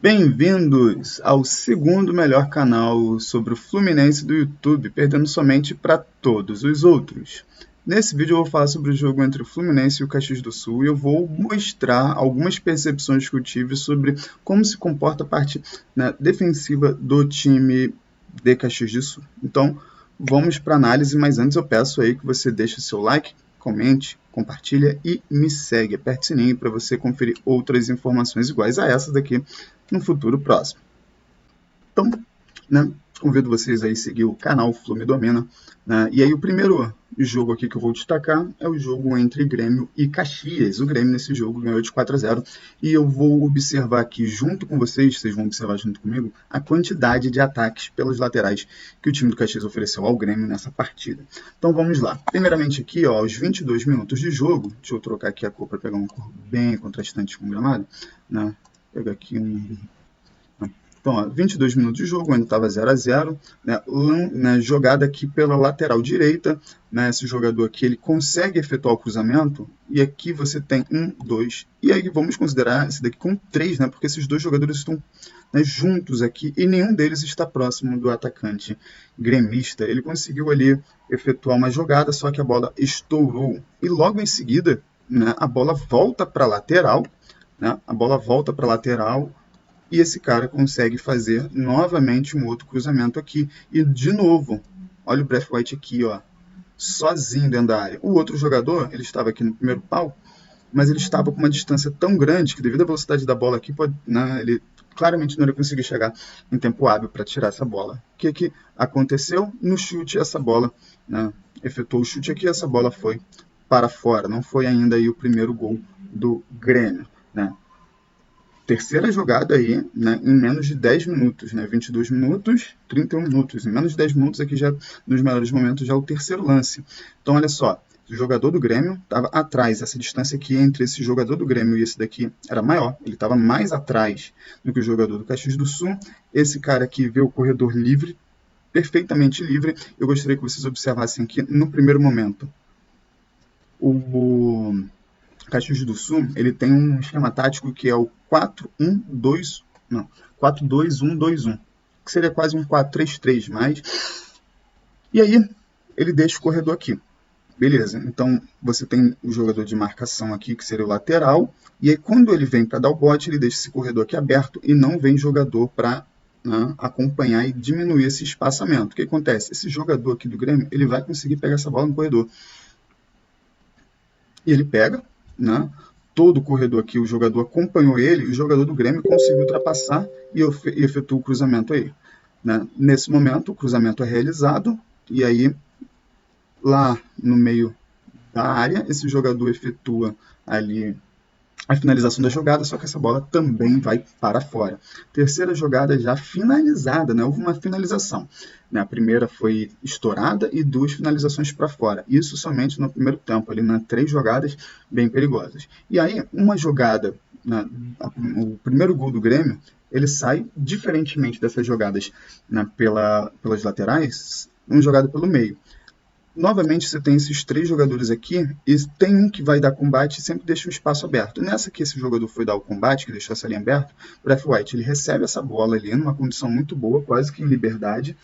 Bem-vindos ao segundo melhor canal sobre o Fluminense do YouTube, perdendo somente para todos os outros. Nesse vídeo eu vou falar sobre o jogo entre o Fluminense e o Caxias do Sul e eu vou mostrar algumas percepções que eu tive sobre como se comporta a parte defensiva do time de Caxias do Sul. Então, vamos para a análise, mas antes eu peço aí que você deixe seu like, comente, compartilha e me segue. Aperte o sininho para você conferir outras informações iguais a essa daqui no futuro próximo. Então, convido vocês a seguir o canal Flu Domina. E aí o primeiro jogo aqui que eu vou destacar é o jogo entre Grêmio e Caxias. O Grêmio nesse jogo ganhou de 4-0 e eu vou observar aqui junto com vocês vão observar junto comigo, a quantidade de ataques pelas laterais que o time do Caxias ofereceu ao Grêmio nessa partida. Então vamos lá. Primeiramente aqui, aos 22 minutos de jogo, deixa eu trocar aqui a cor para pegar uma cor bem contrastante com o gramado. Vou pegar aqui um... Então, 22 minutos de jogo, ainda estava 0-0, jogada aqui pela lateral direita, esse jogador aqui ele consegue efetuar o cruzamento, e aqui você tem 1, 2, e aí vamos considerar esse daqui com 3, porque esses dois jogadores estão juntos aqui, e nenhum deles está próximo do atacante gremista. Ele conseguiu ali efetuar uma jogada, só que a bola estourou, e logo em seguida, a bola volta para a lateral, e esse cara consegue fazer novamente um outro cruzamento aqui. E de novo, olha o Braithwaite aqui, sozinho dentro da área. O outro jogador, ele estava aqui no primeiro pau, mas ele estava com uma distância tão grande que devido à velocidade da bola aqui, ele claramente não ia conseguir chegar em tempo hábil para tirar essa bola. O que aconteceu? No chute, essa bola efetuou o chute aqui, essa bola foi para fora. Não foi ainda aí o primeiro gol do Grêmio, Terceira jogada aí, em menos de 10 minutos, 22 minutos, 31 minutos. Em menos de 10 minutos aqui já, nos melhores momentos, já é o terceiro lance. Então, olha só, o jogador do Grêmio estava atrás. Essa distância aqui entre esse jogador do Grêmio e esse daqui era maior. Ele estava mais atrás do que o jogador do Caxias do Sul. Esse cara aqui vê o corredor livre, perfeitamente livre. Eu gostaria que vocês observassem aqui no primeiro momento. O Caxias do Sul, ele tem um esquema tático que é o 4-2-1-2-1, que seria quase um 4-3-3, mas... E aí, ele deixa o corredor aqui. Beleza, então você tem o jogador de marcação aqui, que seria o lateral, e aí quando ele vem para dar o bote, ele deixa esse corredor aqui aberto e não vem jogador para acompanhar e diminuir esse espaçamento. O que acontece? Esse jogador aqui do Grêmio, ele vai conseguir pegar essa bola no corredor. E ele pega, todo o corredor aqui, o jogador acompanhou ele, e o jogador do Grêmio conseguiu ultrapassar e efetuou o cruzamento aí. Nesse momento, o cruzamento é realizado, e aí, lá no meio da área, esse jogador efetua ali a finalização da jogada, só que essa bola também vai para fora. Terceira jogada já finalizada, houve uma finalização. A primeira foi estourada e 2 finalizações para fora. Isso somente no primeiro tempo, ali 3 jogadas bem perigosas. E aí, uma jogada, o primeiro gol do Grêmio, ele sai diferentemente dessas jogadas pelas laterais, uma jogada pelo meio. Novamente, você tem esses 3 jogadores aqui, e tem um que vai dar combate e sempre deixa um espaço aberto. Nessa que esse jogador foi dar o combate, que deixou essa linha aberta, o Braithwaite, ele recebe essa bola ali numa condição muito boa, quase que em liberdade,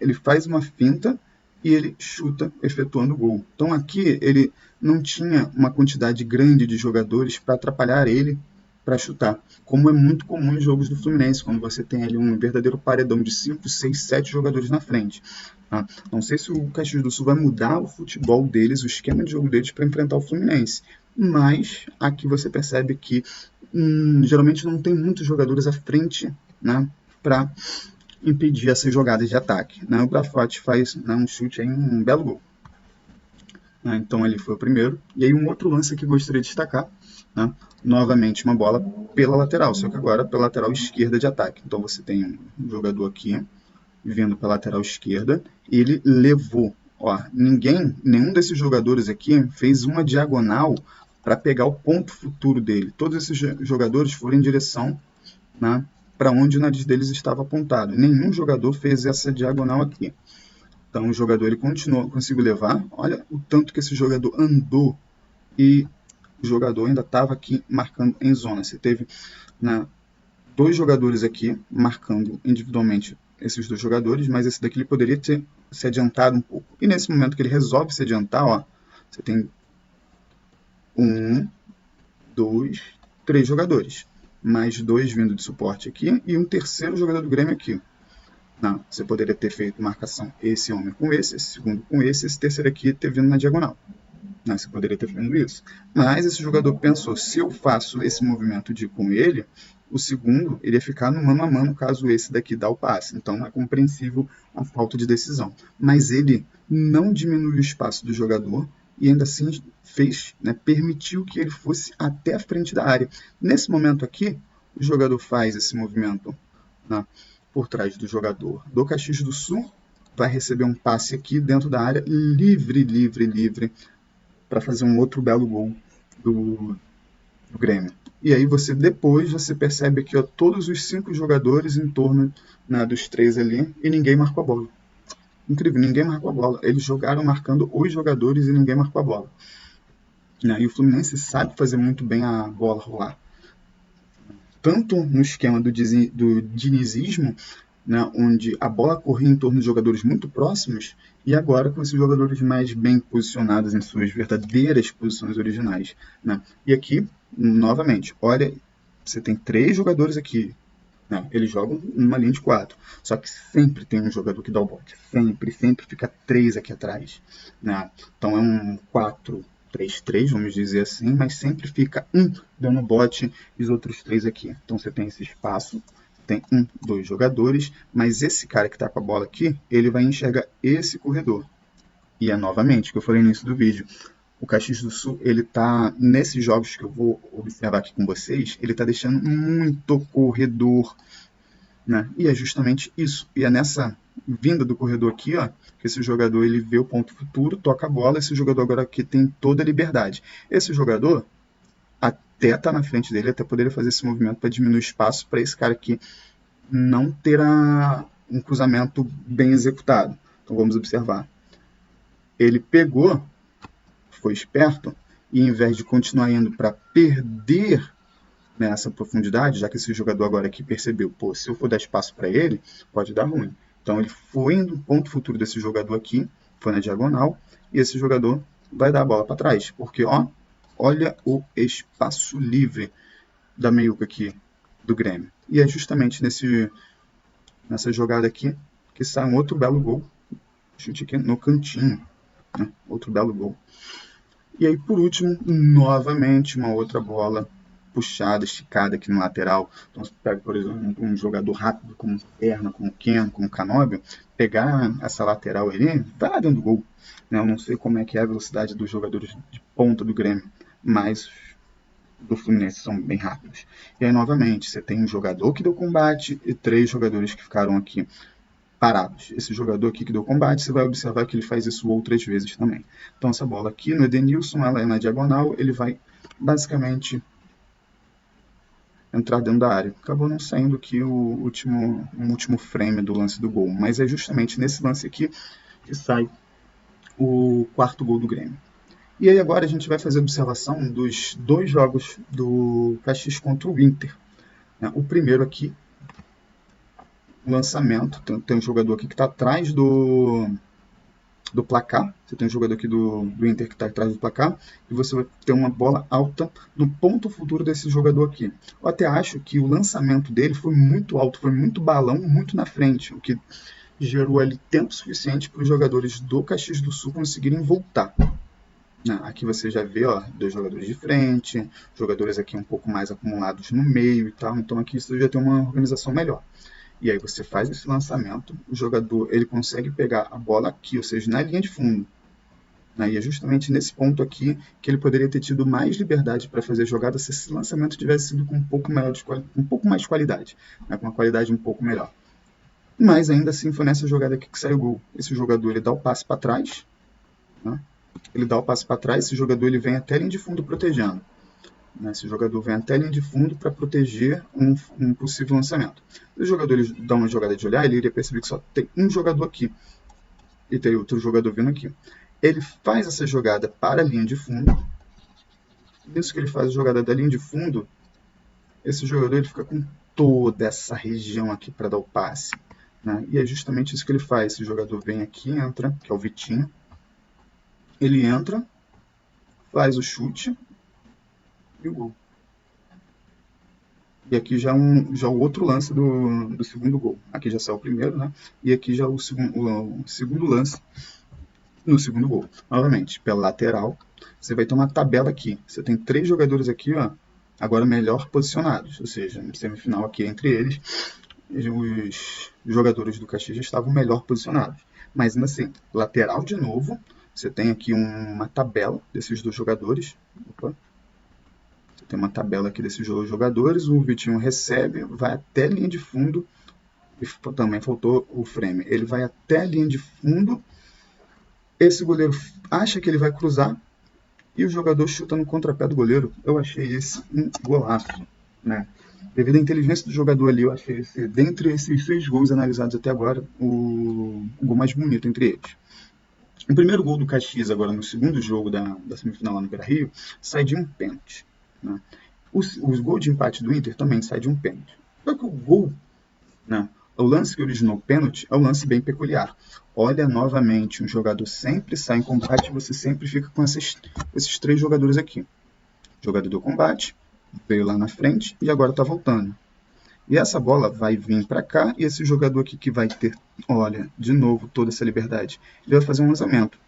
ele faz uma finta e ele chuta, efetuando o gol. Então aqui ele não tinha uma quantidade grande de jogadores para atrapalhar ele para chutar, como é muito comum em jogos do Fluminense, quando você tem ali um verdadeiro paredão de 5, 6, 7 jogadores na frente. Não sei se o Caxias do Sul vai mudar o futebol deles, o esquema de jogo deles para enfrentar o Fluminense, mas aqui você percebe que geralmente não tem muitos jogadores à frente para impedir essas jogadas de ataque. O Braithwaite faz um chute, aí, um belo gol. Então ele foi o primeiro. E aí um outro lance que eu gostaria de destacar, novamente uma bola pela lateral, só que agora pela lateral esquerda de ataque. Então você tem um jogador aqui vindo pela lateral esquerda, ele levou, nenhum desses jogadores aqui fez uma diagonal para pegar o ponto futuro dele. Todos esses jogadores foram em direção para onde o nariz deles estava apontado. Nenhum jogador fez essa diagonal aqui. Então o jogador ele conseguiu levar, olha o tanto que esse jogador andou, e o jogador ainda estava aqui marcando em zona. Você teve dois jogadores aqui, marcando individualmente esses dois jogadores, mas esse daqui ele poderia ter se adiantado um pouco. E nesse momento que ele resolve se adiantar, ó, você tem 1, 2, 3 jogadores. Mais 2 vindo de suporte aqui e um terceiro jogador do Grêmio aqui. Não, você poderia ter feito marcação esse homem com esse segundo com esse terceiro aqui ter vindo na diagonal. Não, você poderia ter feito isso. Mas esse jogador pensou, se eu faço esse movimento de ir com ele, o segundo ele ia ficar no mano a mano caso esse daqui dá o passe. Então é compreensível a falta de decisão. Mas ele não diminuiu o espaço do jogador e ainda assim fez, né, permitiu que ele fosse até a frente da área. Nesse momento aqui, o jogador faz esse movimento, né, por trás do jogador do Caxias do Sul, vai receber um passe aqui dentro da área, livre, para fazer um outro belo gol do Grêmio. E aí depois você percebe que todos os 5 jogadores em torno, né, dos 3 ali, e ninguém marcou a bola. Incrível, ninguém marcou a bola. Eles jogaram marcando os jogadores e ninguém marcou a bola. E o Fluminense sabe fazer muito bem a bola rolar. Tanto no esquema do dinizismo, né, onde a bola corria em torno de jogadores muito próximos, e agora com esses jogadores mais bem posicionados em suas verdadeiras posições originais. Né? E aqui, novamente, olha, você tem 3 jogadores aqui. Né? Eles jogam numa linha de 4. Só que sempre tem um jogador que dá o bote. Sempre fica 3 aqui atrás. Né? Então é um 4-3-3, vamos dizer assim, mas sempre fica um dando bote e os outros 3 aqui. Então você tem esse espaço, tem 1, 2 jogadores, mas esse cara que está com a bola aqui, ele vai enxergar esse corredor. E é novamente, que eu falei no início do vídeo, o Caxias do Sul, ele tá, nesses jogos que eu vou observar aqui com vocês, ele tá deixando muito corredor, né? E é justamente isso. E é nessa vinda do corredor aqui, ó, que esse jogador ele vê o ponto futuro, toca a bola, esse jogador agora aqui tem toda a liberdade. Esse jogador até tá na frente dele, até poderia fazer esse movimento para diminuir o espaço para esse cara aqui não ter um cruzamento bem executado. Então vamos observar. Ele pegou, foi esperto, e em vez de continuar indo para perder nessa profundidade, já que esse jogador agora aqui percebeu, pô, se eu for dar espaço para ele, pode dar ruim. Então ele foi indo no ponto futuro desse jogador aqui, foi na diagonal, e esse jogador vai dar a bola para trás, porque ó, olha o espaço livre da meiuca aqui do Grêmio. E é justamente nessa jogada aqui que sai um outro belo gol, chute aqui no cantinho, né? Outro belo gol. E aí, por último, novamente uma outra bola puxada, esticada aqui no lateral. Então, você pega, por exemplo, um jogador rápido como Perna, como Ken, como Canóbio, pegar essa lateral ali, vai lá dentro do gol. Eu não sei como é que é a velocidade dos jogadores de ponta do Grêmio, mas do Fluminense são bem rápidos. E aí, novamente, você tem um jogador que deu combate e 3 jogadores que ficaram aqui parados. Esse jogador aqui que deu combate, você vai observar que ele faz isso outras vezes também. Então essa bola aqui no Edenilson, ela é na diagonal, ele vai basicamente entrar dentro da área. Acabou não saindo aqui o último frame do lance do gol, mas é justamente nesse lance aqui que sai o 4º gol do Grêmio. E aí agora a gente vai fazer a observação dos 2 jogos do Caxias contra o Inter. O primeiro aqui, lançamento, tem um jogador aqui que está atrás do placar, você tem um jogador aqui do Inter que está atrás do placar, e você vai ter uma bola alta no ponto futuro desse jogador aqui. Eu até acho que o lançamento dele foi muito alto, foi muito balão, muito na frente, o que gerou ali tempo suficiente para os jogadores do Caxias do Sul conseguirem voltar. Aqui você já vê, ó, 2 jogadores de frente, jogadores aqui um pouco mais acumulados no meio e tal, então aqui você já tem uma organização melhor. E aí você faz esse lançamento, o jogador ele consegue pegar a bola aqui, ou seja, na linha de fundo. E é justamente nesse ponto aqui que ele poderia ter tido mais liberdade para fazer a jogada se esse lançamento tivesse sido com um pouco mais de qualidade, com uma qualidade um pouco melhor. Mas ainda assim foi nessa jogada aqui que saiu o gol. Esse jogador ele dá o passe para trás, ele dá o passe para trás, esse jogador ele vem até a linha de fundo protegendo. Esse jogador vem até a linha de fundo para proteger um possível lançamento. Se o jogador ele dá uma jogada de olhar, ele iria perceber que só tem um jogador aqui e tem outro jogador vindo aqui. Ele faz essa jogada para a linha de fundo. Nisso que ele faz a jogada da linha de fundo, esse jogador ele fica com toda essa região aqui para dar o passe, né? E é justamente isso que ele faz. Esse jogador vem aqui, entra, que é o Vitinho. Ele entra, faz o chute e o gol. E aqui já o outro lance do segundo gol. Aqui já saiu o primeiro, né? E aqui já o segundo lance no segundo gol. Novamente, pela lateral, você vai ter uma tabela aqui. Você tem 3 jogadores aqui, ó, agora melhor posicionados. Ou seja, no semifinal aqui entre eles, os jogadores do Caxias já estavam melhor posicionados. Mas ainda assim, lateral de novo, você tem aqui uma tabela desses 2 jogadores. Opa. Tem uma tabela aqui desses jogadores, o Vitinho recebe, vai até a linha de fundo, e também faltou o frame, ele vai até a linha de fundo, esse goleiro acha que ele vai cruzar, e o jogador chuta no contrapé do goleiro. Eu achei esse um golaço, né? Devido à inteligência do jogador ali, eu achei esse, dentre esses 6 gols analisados até agora, o gol mais bonito entre eles. O primeiro gol do Caxias, agora no segundo jogo da semifinal lá no Beira-Rio, sai de um pênalti, né? Os gols de empate do Inter também saem de um pênalti. Só que o gol, né, o lance que originou o pênalti é um lance bem peculiar. Olha novamente, um jogador sempre sai em combate, você sempre fica com esses 3 jogadores aqui. O jogador do combate, veio lá na frente e agora está voltando. E essa bola vai vir para cá e esse jogador aqui que vai ter, olha, de novo toda essa liberdade, ele vai fazer um lançamento.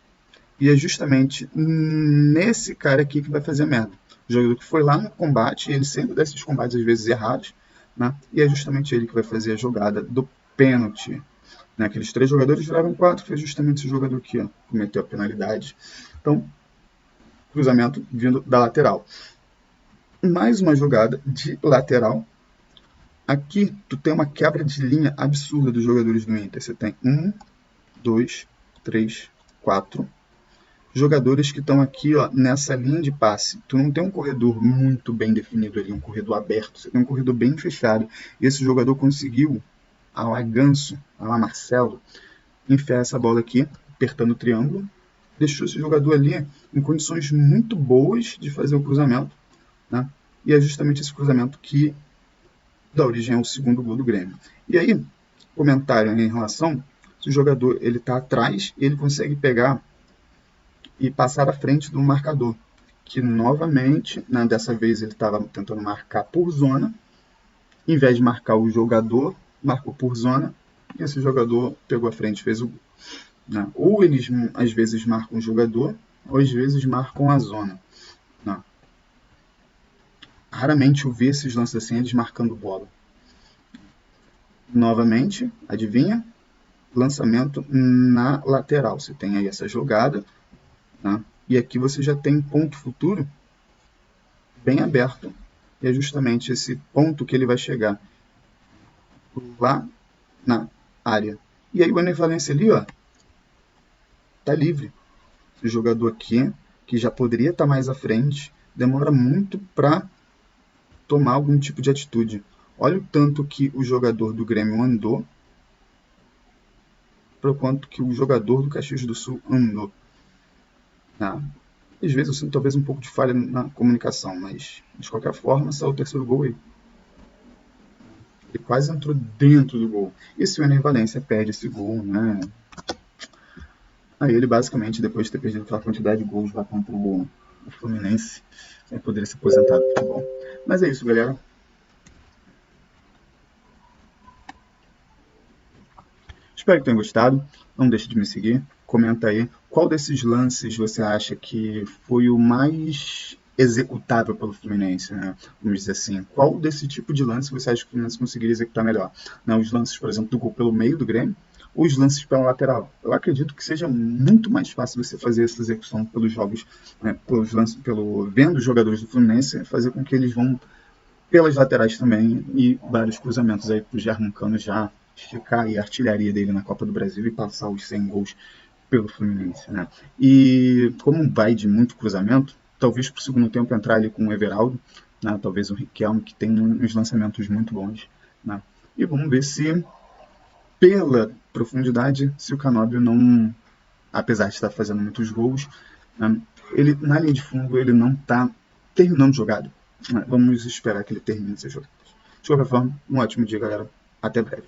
E é justamente nesse cara aqui que vai fazer a merda. O jogador que foi lá no combate, ele sempre dá esses combates às vezes errados, né? E é justamente ele que vai fazer a jogada do pênalti. Né? Aqueles 3 jogadores viraram 4, foi justamente esse jogador aqui, ó, que cometeu a penalidade. Então, cruzamento vindo da lateral. Mais uma jogada de lateral. Aqui, tu tem uma quebra de linha absurda dos jogadores do Inter. Você tem 1, 2, 3, 4 jogadores que estão aqui, ó, nessa linha de passe. Tu não tem um corredor muito bem definido ali, um corredor aberto. Você tem um corredor bem fechado. E esse jogador conseguiu, a la Ganso, a la Marcelo, enfiar essa bola aqui, apertando o triângulo. Deixou esse jogador ali em condições muito boas de fazer o cruzamento, né? E é justamente esse cruzamento que dá origem ao segundo gol do Grêmio. E aí, comentário em relação, se o jogador ele está atrás, ele consegue pegar e passar à frente do marcador, que novamente, né, dessa vez ele estava tentando marcar por zona, em vez de marcar o jogador, marcou por zona, e esse jogador pegou a frente e fez o gol. Né? Ou eles às vezes marcam o jogador, ou às vezes marcam a zona. Né? Raramente eu vi esses lances assim, eles marcando bola. Novamente, adivinha? Lançamento na lateral. Você tem aí essa jogada, né? E aqui você já tem ponto futuro bem aberto. E é justamente esse ponto que ele vai chegar lá na área. E aí o Ener Valencia ali, ó, tá livre. O jogador aqui, que já poderia estar mais à frente, demora muito para tomar algum tipo de atitude. Olha o tanto que o jogador do Grêmio andou para o quanto que o jogador do Caxias do Sul andou. Tá? Às vezes eu sinto talvez um pouco de falha na comunicação, mas de qualquer forma saiu o terceiro gol aí. Ele quase entrou dentro do gol. E se o Ener Valencia perde esse gol, né? Aí ele basicamente, depois de ter perdido aquela quantidade de gols lá contra o Fluminense, poderia se aposentar do futebol. Mas é isso, galera. Espero que tenham gostado. Não deixe de me seguir. Comenta aí qual desses lances você acha que foi o mais executável pelo Fluminense, né? Vamos dizer assim. Qual desse tipo de lance você acha que o Fluminense conseguiria executar melhor? Né? Os lances, por exemplo, do gol pelo meio do Grêmio ou os lances pela lateral? Eu acredito que seja muito mais fácil você fazer essa execução pelos jogos, né? Pelos lances, vendo os jogadores do Fluminense, fazer com que eles vão pelas laterais também e vários cruzamentos aí para o Germán Cano já esticar a artilharia dele na Copa do Brasil e passar os 100 gols pelo Fluminense, né? E como vai de muito cruzamento, talvez para o segundo tempo entrar ali com o Everaldo, né? Talvez o Riquelme, que tem uns lançamentos muito bons, né? E vamos ver se, pela profundidade, se o Canóbio não, apesar de estar fazendo muitos gols, né? Ele, na linha de fundo, ele não está terminando jogada. Né? Vamos esperar que ele termine esse jogo. De qualquer forma, um ótimo dia, galera. Até breve.